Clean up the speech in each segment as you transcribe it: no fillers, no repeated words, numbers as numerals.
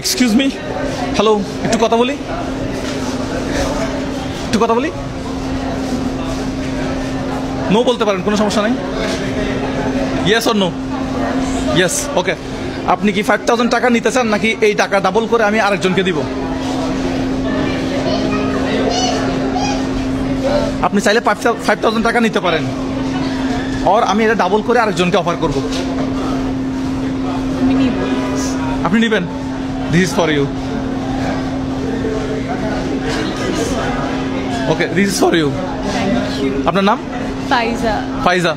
Excuse me, hello, একটু কথা বলি, নো বলতে পারেন, কোনো সমস্যা নেই। Yes or no? Yes, okay. আপনি কি 5000 টাকা নিতে চান, নাকি এই টাকা ডাবল করে আমি আরেকজনকে দিব? আপনি চাইলে 5000 টাকা নিতে পারেন, আর আমি এটা ডাবল করে আরেকজনকে অফার করব। আপনি নেবেন? This is for you. Okay, this is for you. আপনার নাম? Faiza. Faiza,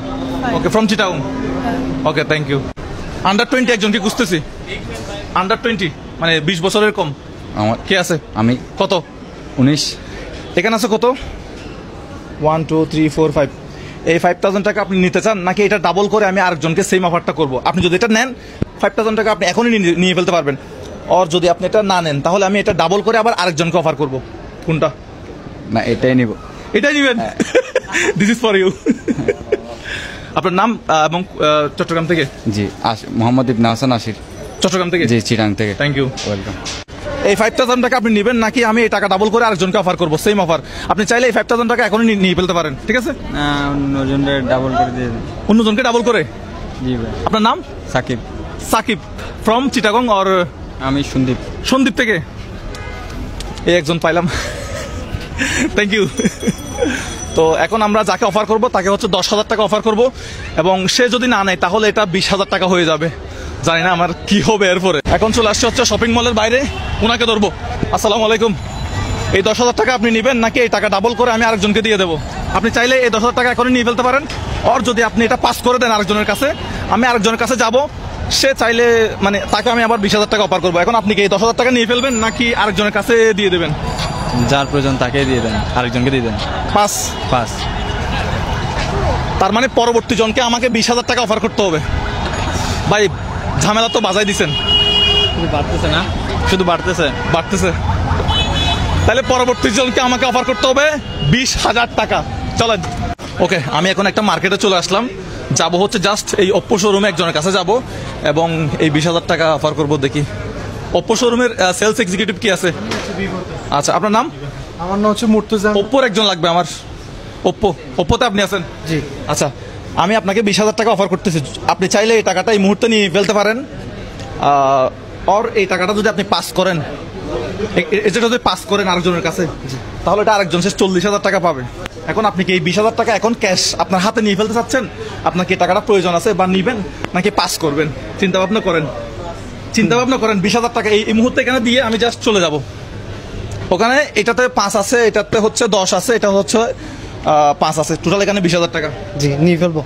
okay, from Chittagong. Okay, thank you. Under 20 একজনকে খুঁজতেছি। আন্ডার 20 মানে 20 বছরের কম। আমার কে আছে? আমি। কত? 19। এখানে আছে কত? 1 2 3 4 5। এই 5000 টাকা আপনি নিতে চান, নাকি এটা ডাবল করে আমি আরেকজনকে সেম অফারটা করব? আপনি যদি এটা নেন 5000 টাকা আপনি এখনই নিয়ে ফেলতে পারবেন, আর যদি আপনি এটা না নেন তাহলে আমি এটা ডাবল করে আবার আরেকজনকে অফার করব। কোনটা? না, এটাই নিব। এটাই নেবেন? This is for you. আপনার নাম এবং চট্টগ্রাম থেকে? জি, মোহাম্মদ ইবনে হাসান আশির। চট্টগ্রাম থেকে? জি, চিটাং থেকে। Thank you, welcome. এই 5000 টাকা আপনি নেবেন, নাকি আমি এই টাকা ডাবল করে আরেকজনকে অফার করব? Same offer. আপনি চাইলে এই 5000 টাকা এখনই নিয়ে ফেলতে পারেন, ঠিক আছে? অন্যজনকে ডাবল করে দিয়ে দেন। অন্যজনকে ডাবল করে? জি ভাই। আপনার নাম? সাকিব। সাকিব, ফ্রম চিটাগং। আর আমি সন্দীপ। সন্দীপ থেকে? এই একজন পাইলাম। Thank you. তো এখন আমরা যাকে অফার করব তাকে হচ্ছে 10,000 টাকা অফার করব, এবং সে যদি না নেয় তাহলে এটা 20,000 টাকা হয়ে যাবে। জানি না আমার কি হবে এরপরে। এখন চলে আসছে হচ্ছে শপিং মলের বাইরে, ওনাকে ধরবো। আসসালামু আলাইকুম। এই 10,000 টাকা আপনি নেবেন, নাকি এই টাকা ডাবল করে আমি আরেকজনকে দিয়ে দেবো? আপনি চাইলে এই 10,000 টাকা এখনই নিয়ে ফেলতে পারেন, আর যদি আপনি এটা পাস করে দেন আরেকজনের কাছে, আমি আরেকজনের কাছে যাব, সে চাইলে মানে তাকে আমি আবার 20,000 টাকা অফার করবো। এখন আপনি কি এই 10,000 টাকা নিয়ে ফেলবেন, নাকি আরেকজনের কাছে দিয়ে দেবেন? যার প্রয়োজন তাকে দিয়ে দেন, আরেকজনকে দিয়ে দেন। পাস? পাস। তার মানে পরবর্তী জনকে আমাকে 20,000 টাকা অফার করতে হবে। ভাই, ঝামেলা তো বাজাই দিচ্ছেন। বাড়তেছে না, শুধু বাড়তেছে। তাহলে পরবর্তী জনকে আমাকে অফার করতে হবে 20,000 টাকা। চলেন। ওকে, আমি এখন একটা মার্কেটে চলে আসলাম, যাব হচ্ছে জাস্ট এই ওপ্পো শোরুমে একজনের কাছে যাব, এবং এই 20,000 টাকা অফার করব। দেখি ওপ্পো শোরুমের সেলস এক্সিকিউটিভ কি আছে? আচ্ছা, আপনার নাম? আমার নাম হচ্ছে মুর্তজা। ওপ্পোর একজন লাগবে আমার। ওপ্পোতে আপনি আছেন? জি। আচ্ছা, আমি আপনাকে 20,000 টাকা অফার করতেছি। আপনি চাইলে এই টাকাটা এই মুহূর্তে নিয়ে ফেলতে পারেন, আর এই টাকাটা যদি আপনি পাস করেন, এটা যদি পাস করেন আরেকজনের কাছে, তাহলে এটা আরেকজন সে 40,000 টাকা পাবে। এখন আপনি কি এই 20,000 টাকা এখন ক্যাশ আপনার হাতে নিয়ে ফেলতে চাচ্ছেন? আপনার কি টাকাটা প্রয়োজন আছে, বা নিবেন, নাকি পাস করবেন? চিন্তা ভাবনা করেন। 20,000 টাকা এই মুহূর্তে এখানে দিয়ে আমি জাস্ট চলে যাব। ওখানে এটাতে 5 আছে, এটাতে হচ্ছে 10 আছে, এটা হচ্ছে 5 আছে, টোটাল এখানে 20,000 টাকা। জি, নিয়ে ফেলবো।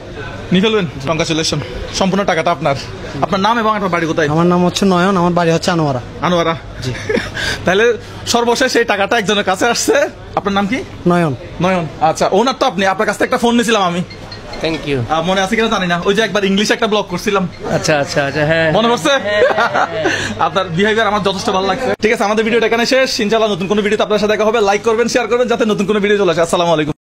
নিয়ে ফেলবেন? কংগ্রাচুলেশন, সম্পূর্ণ টাকাটা আপনার। আপনার নাম এবং আপনার বাড়ি কোথায়? আমার নাম হচ্ছে নয়ন, আমার বাড়ি হচ্ছে আনোয়ারা। আনোয়ারা? জি। তাহলে সর্বশেষ এই টাকাটা একজনের কাছে আসছে। আপনার নাম কি? নয়ন। নয়ন, আচ্ছা। ওনার তো আপনি, আপনার কাছ থেকে একটা ফোন নিয়েছিলাম আমি। Thank you. মনে আছে কিনা জানি না, ওই যে একবার ইংলিশে একটা ব্লগ করছিলাম। আচ্ছা, হ্যাঁ, মনে পড়ছে? আপনার বিহেভিয়ার আমার যথেষ্ট ভালো লাগছে। ঠিক আছে, আমাদের ভিডিওটা এখানে শেষ। ইনশাআল্লাহ নতুন কোনো ভিডিওতে আপনার সাথে দেখা হবে। লাইক করবেন, শেয়ার করবেন, যাতে নতুন কোনো ভিডিও চলে আসে। আসসালামু আলাইকুম।